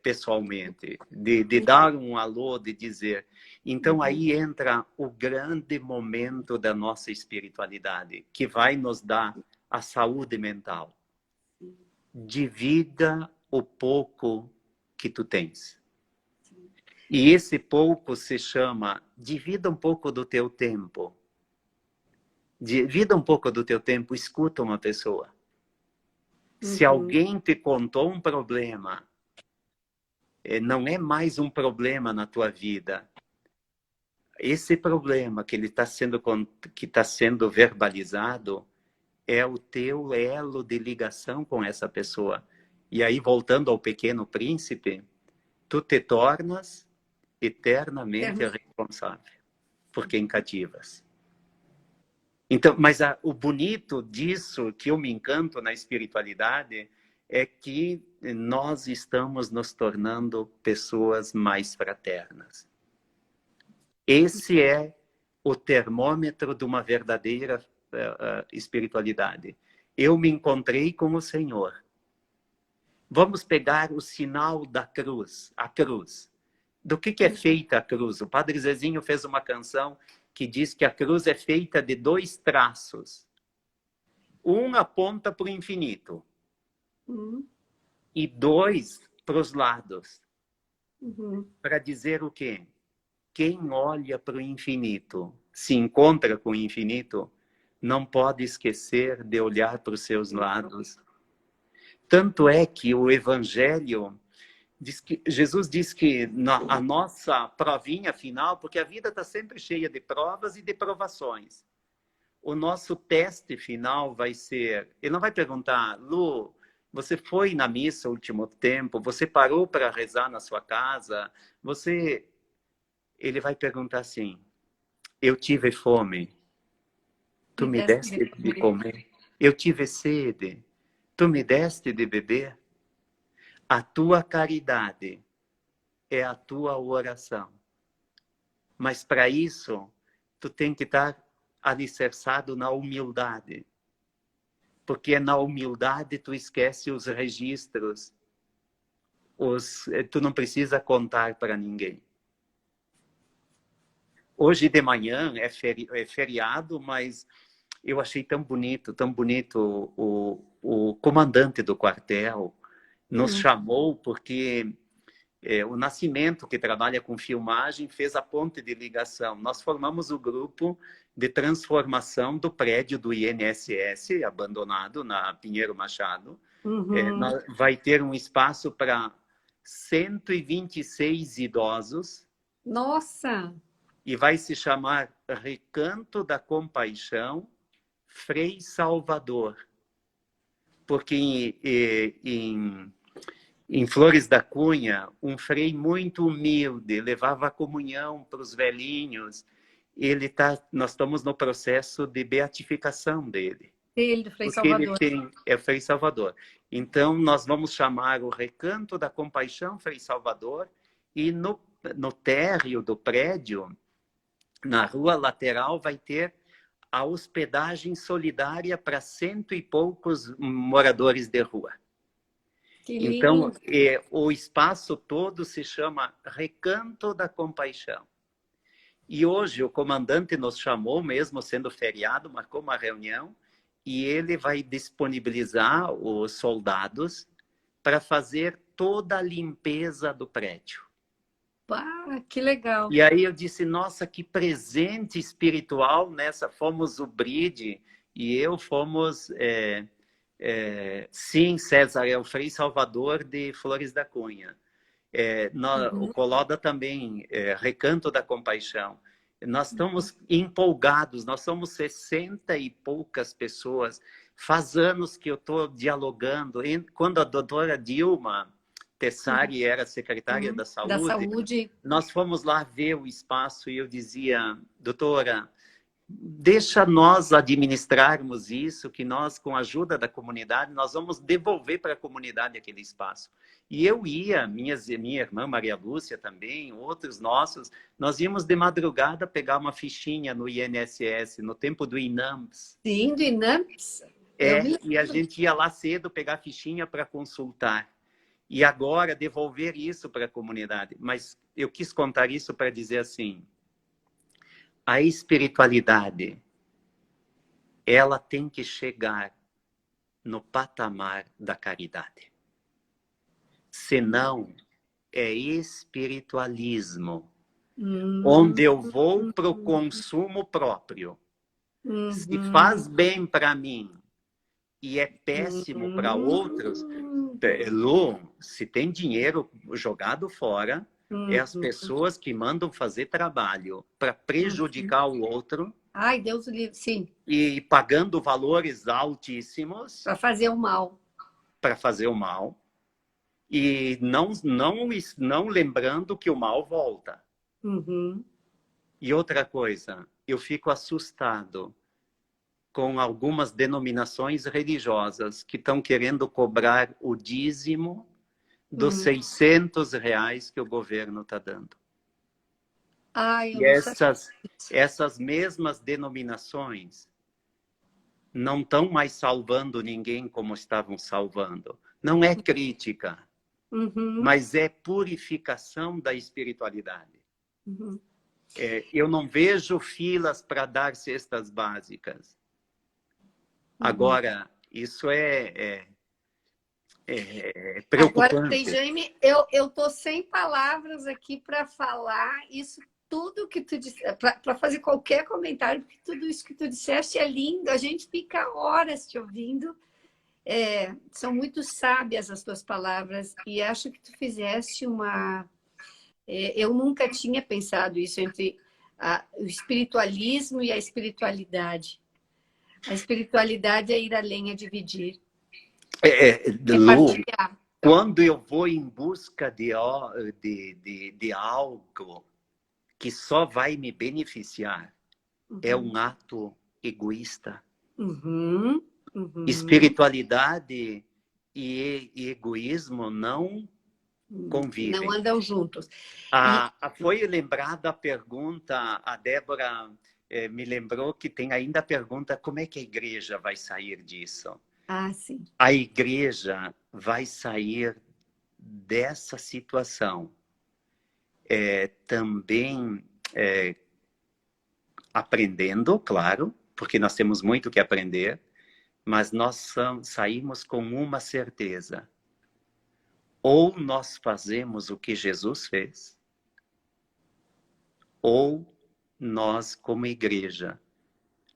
pessoalmente, de dar um alô, de dizer. Então aí entra o grande momento da nossa espiritualidade, que vai nos dar a saúde mental. Divida o pouco que tu tens. E esse pouco se chama, divida um pouco do teu tempo. Divida um pouco do teu tempo, escuta uma pessoa. Se alguém te contou um problema, não é mais um problema na tua vida. Esse problema que está sendo verbalizado é o teu elo de ligação com essa pessoa. E aí, voltando ao Pequeno Príncipe, tu te tornas eternamente responsável por quem cativas. Então, mas o bonito disso, que eu me encanto na espiritualidade, é que nós estamos nos tornando pessoas mais fraternas. Esse é o termômetro de uma verdadeira espiritualidade. Eu me encontrei com o Senhor. Vamos pegar o sinal da cruz, a cruz. Do que é feita a cruz? O Padre Zezinho fez uma canção que diz que a cruz é feita de 2 traços. Um aponta para o infinito. E 2 para os lados. Para dizer o quê? Quem olha para o infinito, se encontra com o infinito, não pode esquecer de olhar para os seus lados. Tanto é que o Evangelho Jesus diz que a nossa provinha final, porque a vida está sempre cheia de provas e de provações. O nosso teste final vai ser... Ele não vai perguntar, Lu, você foi na missa no último tempo? Você parou para rezar na sua casa? Ele vai perguntar assim, eu tive fome, tu me deste de comer? Eu tive sede, tu me deste de beber? A tua caridade é a tua oração. Mas para isso, tu tem que estar alicerçado na humildade. Porque é na humildade tu esquece os registros. Tu não precisa contar para ninguém. Hoje de manhã é feriado, mas eu achei tão bonito o comandante do quartel nos chamou porque o Nascimento, que trabalha com filmagem, fez a ponte de ligação. Nós formamos o grupo de transformação do prédio do INSS, abandonado na Pinheiro Machado. Vai ter um espaço para 126 idosos. Nossa! E vai se chamar Recanto da Compaixão Frei Salvador. Porque em Flores da Cunha, um frei muito humilde, levava a comunhão para os velhinhos. Nós estamos no processo de beatificação dele. Ele, do Frei Salvador. É Frei Salvador. Então, nós vamos chamar o Recanto da Compaixão Frei Salvador e no térreo do prédio, na rua lateral, vai ter a hospedagem solidária para 100 e poucos moradores de rua. Então, o espaço todo se chama Recanto da Compaixão. E hoje o comandante nos chamou, mesmo sendo feriado, marcou uma reunião, e ele vai disponibilizar os soldados para fazer toda a limpeza do prédio. Ah, que legal. E aí eu disse, nossa, que presente espiritual nessa. Fomos o Bride e eu fomos... sim, César, é o Frei Salvador de Flores da Cunha. O Coloda também, Recanto da Compaixão. Nós estamos empolgados, nós somos 60 e poucas pessoas. Faz anos que eu estou dialogando. Quando a doutora Dilma Tessari era secretária da Saúde, nós fomos lá ver o espaço e eu dizia, doutora, deixa nós administrarmos isso, que nós, com a ajuda da comunidade, nós vamos devolver para a comunidade aquele espaço. E eu ia, minha irmã Maria Lúcia também, outros nossos, nós íamos de madrugada pegar uma fichinha no INSS, no tempo do INAMPS. Sim, do INAMPS. E a gente ia lá cedo pegar a fichinha para consultar. E agora devolver isso para a comunidade. Mas eu quis contar isso para dizer assim, a espiritualidade, ela tem que chegar no patamar da caridade. Senão, é espiritualismo, onde eu vou para o consumo próprio. Se faz bem para mim e é péssimo para outros, se tem dinheiro jogado fora, é as pessoas que mandam fazer trabalho para prejudicar o outro. Ai, Deus o livre, sim. E pagando valores altíssimos. Para fazer o mal. Para fazer o mal. E não lembrando que o mal volta. E outra coisa, eu fico assustado com algumas denominações religiosas que estão querendo cobrar o dízimo dos R$600 que o governo está dando. E essas mesmas denominações não estão mais salvando ninguém como estavam salvando. Não é crítica, mas é purificação da espiritualidade. Eu não vejo filas para dar cestas básicas. Agora, isso é preocupante. Agora, Jaime, eu estou sem palavras aqui para falar isso tudo que tu disse, para fazer qualquer comentário, porque tudo isso que tu disseste é lindo, a gente fica horas te ouvindo. São muito sábias as tuas palavras e acho que tu fizeste uma... eu nunca tinha pensado isso entre o espiritualismo e a espiritualidade. A espiritualidade é ir além, é dividir, é Lu, partilhar. quando eu vou em busca de algo que só vai me beneficiar, é um ato egoísta. Uhum. Espiritualidade e egoísmo não convivem. Não andam juntos. Foi lembrada a pergunta, a Débora me lembrou que tem ainda a pergunta, como é que a igreja vai sair disso? Sim. A igreja vai sair dessa situação também aprendendo, claro, porque nós temos muito que aprender, mas nós saímos com uma certeza. Ou nós fazemos o que Jesus fez, ou nós, como igreja,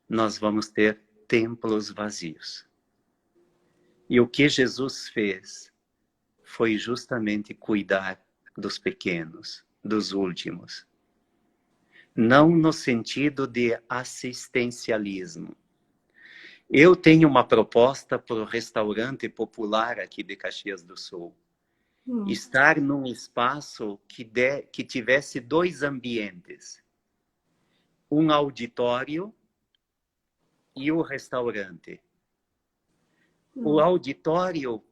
nós vamos ter templos vazios. E o que Jesus fez foi justamente cuidar dos pequenos, dos últimos. Não no sentido de assistencialismo. Eu tenho uma proposta para o restaurante popular aqui de Caxias do Sul. Estar num espaço que tivesse 2 ambientes. Um auditório e o restaurante. O auditório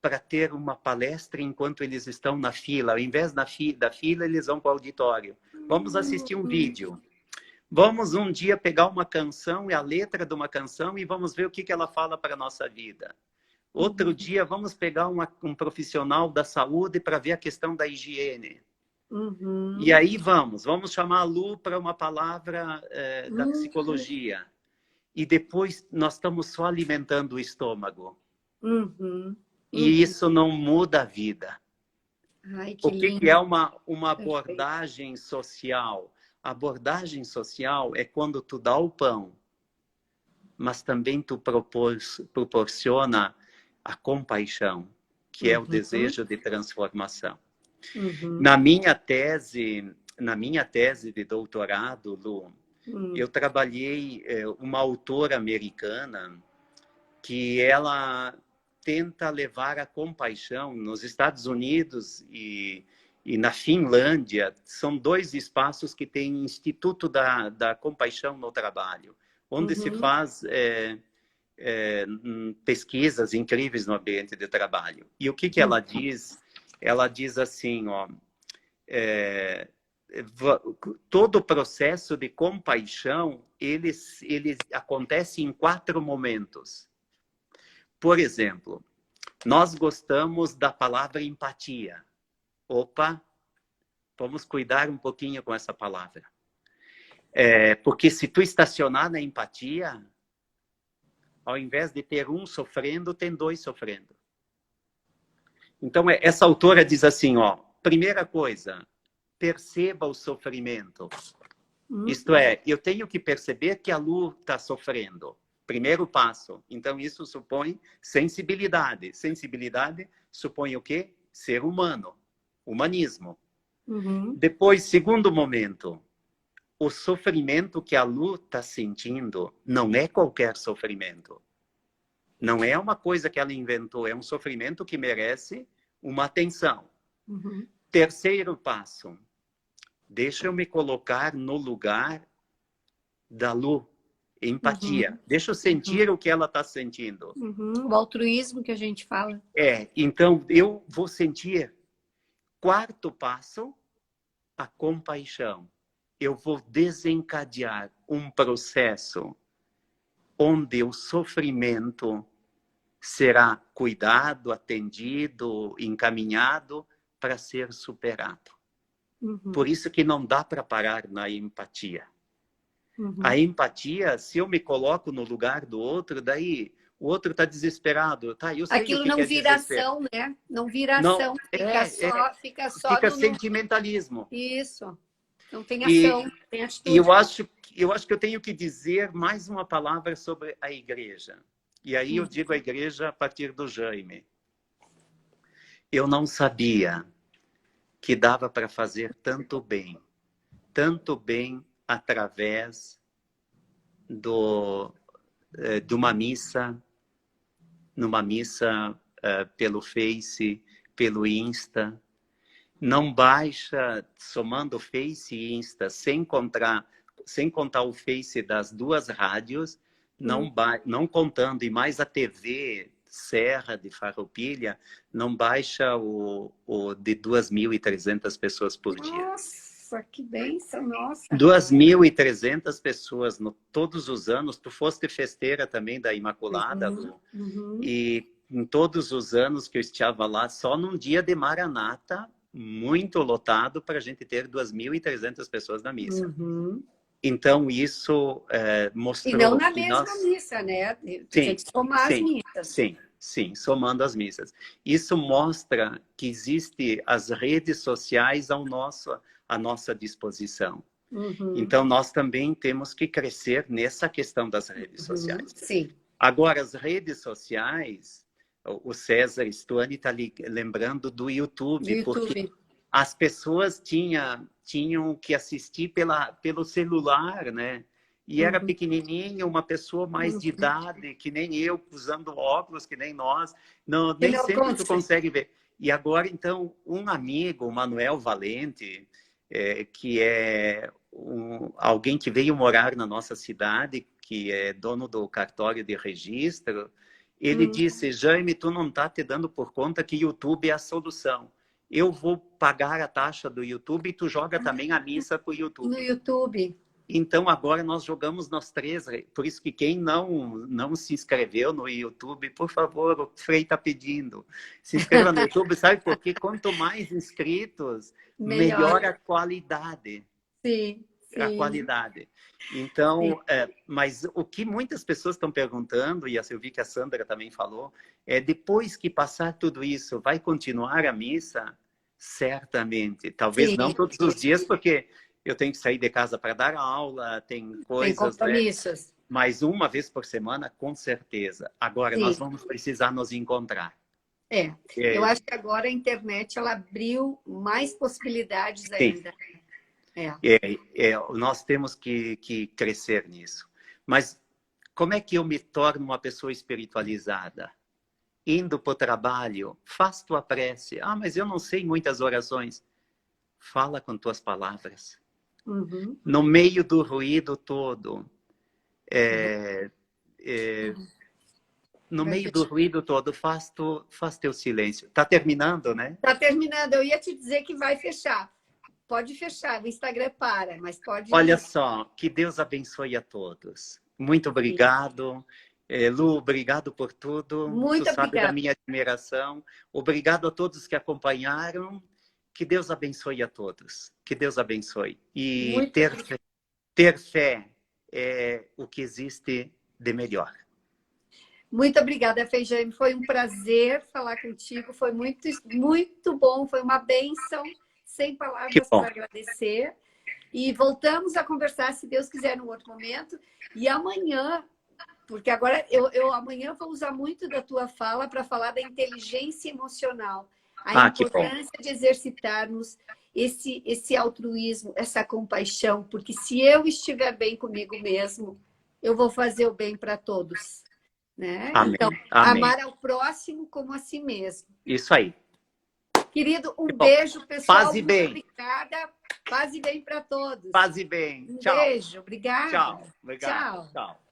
para ter uma palestra enquanto eles estão na fila. Ao invés da fila, eles vão para o auditório. Vamos assistir um vídeo. Vamos um dia pegar uma canção e a letra de uma canção e vamos ver o que ela fala para a nossa vida. Outro dia, vamos pegar um profissional da saúde para ver a questão da higiene. E aí vamos chamar a Lu para uma palavra da psicologia. E depois nós estamos só alimentando o estômago. E isso não muda a vida. O que é uma abordagem social? A abordagem social é quando tu dá o pão, mas também tu proporciona a compaixão, que é o desejo de transformação. Na minha tese de doutorado, Lu, eu trabalhei uma autora americana que ela tenta levar a compaixão nos Estados Unidos e na Finlândia. São 2 espaços que têm Instituto da Compaixão no Trabalho, onde se faz pesquisas incríveis no ambiente de trabalho. E o que ela diz? Ela diz assim, todo o processo de compaixão, ele acontece em 4 momentos. Por exemplo, nós gostamos da palavra empatia. Opa, vamos cuidar um pouquinho com essa palavra. Porque se tu estacionar na empatia, ao invés de ter um sofrendo, tem 2 sofrendo. Então, essa autora diz assim, primeira coisa, perceba o sofrimento. Isto é, eu tenho que perceber que a Lu está sofrendo. Primeiro passo. Então, isso supõe sensibilidade. Sensibilidade supõe o quê? Ser humano. Humanismo. Depois, segundo momento, o sofrimento que a Lu está sentindo não é qualquer sofrimento. Não é uma coisa que ela inventou, é um sofrimento que merece uma atenção. Terceiro passo, deixa eu me colocar no lugar da Lu. Empatia. Deixa eu sentir o que ela está sentindo. O altruísmo que a gente fala. Então eu vou sentir. Quarto passo, a compaixão. Eu vou desencadear um processo onde o sofrimento será cuidado, atendido, encaminhado para ser superado. Por isso que não dá para parar na empatia. A empatia, se eu me coloco no lugar do outro, daí o outro está desesperado. Eu sei aquilo o que não é vira desespero. ação, né? Não vira ação, fica sentimentalismo. Isso. Não tem ação, tem atitude. E eu acho que eu tenho que dizer mais uma palavra sobre a igreja. E aí eu digo à igreja a partir do Jaime. Eu não sabia que dava para fazer tanto bem através de uma missa, numa missa pelo Face, pelo Insta. Não baixa, somando Face e Insta, sem contar o Face das duas rádios, não contando, e mais a TV Serra de Farroupilha, não baixa o de 2.300 pessoas por dia. Nossa, que bênção, nossa. 2.300 pessoas todos os anos. Tu foste festeira também da Imaculada, Lu. E em todos os anos que eu estava lá, só num dia de Maranata, muito lotado, para a gente ter 2.300 pessoas na missa. Então, isso mostrou... E não na mesma missa, né? Tem que somar as missas. Sim, somando as missas. Isso mostra que existem as redes sociais à nossa disposição. Então, nós também temos que crescer nessa questão das redes sociais. Sim. Agora, as redes sociais, o César Stuani está lembrando do YouTube, porque as pessoas tinham que assistir pelo celular, né? E era pequenininho, uma pessoa mais de idade, que nem eu, usando óculos, que nem nós. Nem sempre tu consegue ver. E agora, então, um amigo, o Manuel Valente, que é alguém que veio morar na nossa cidade, que é dono do cartório de registro, ele disse, Jaime, tu não está te dando por conta que YouTube é a solução. Eu vou pagar a taxa do YouTube e tu joga também a missa para o YouTube. No YouTube. Então, agora nós jogamos nós três. Por isso que quem não se inscreveu no YouTube, por favor, o Frei está pedindo. Se inscreva no YouTube, sabe? Porque quanto mais inscritos, melhor a qualidade. Sim. A qualidade. Então, mas o que muitas pessoas estão perguntando, e eu vi que a Sandra também falou, depois que passar tudo isso, vai continuar a missa? Certamente. Talvez não todos os dias, porque eu tenho que sair de casa para dar aula, tem coisas... Tem compromissos. Mas uma vez por semana, com certeza. Agora, nós vamos precisar nos encontrar. Eu acho que agora a internet ela abriu mais possibilidades ainda. Nós temos que crescer nisso. Mas como é que eu me torno uma pessoa espiritualizada? Indo para o trabalho, faz tua prece. Ah, mas eu não sei muitas orações. Fala com tuas palavras. No meio do ruído todo. No meio do ruído todo, faz teu silêncio. Está terminando, né? Está terminando. Eu ia te dizer que vai fechar. Pode fechar, o Instagram para, mas pode... Olha só, que Deus abençoe a todos. Muito obrigado. Lu, obrigado por tudo. Muito obrigada. Sabe da minha admiração. Obrigado a todos que acompanharam. Que Deus abençoe a todos. Que Deus abençoe. E ter fé é o que existe de melhor. Muito obrigada, Feijame. Foi um prazer falar contigo. Foi muito, muito bom. Foi uma bênção. Sem palavras para agradecer. E voltamos a conversar, se Deus quiser, num outro momento. E amanhã, porque agora amanhã vou usar muito da tua fala para falar da inteligência emocional. A importância de exercitarmos esse altruísmo, essa compaixão. Porque se eu estiver bem comigo mesmo, eu vou fazer o bem para todos. Né? Amém. Então, Amém. Amar ao próximo como a si mesmo. Isso aí. Querido, beijo, pessoal. Paz e bem. Obrigada. Paz e bem para todos. Paz e bem. Um Tchau. beijo. Obrigada. Tchau. Obrigado. Tchau. Tchau.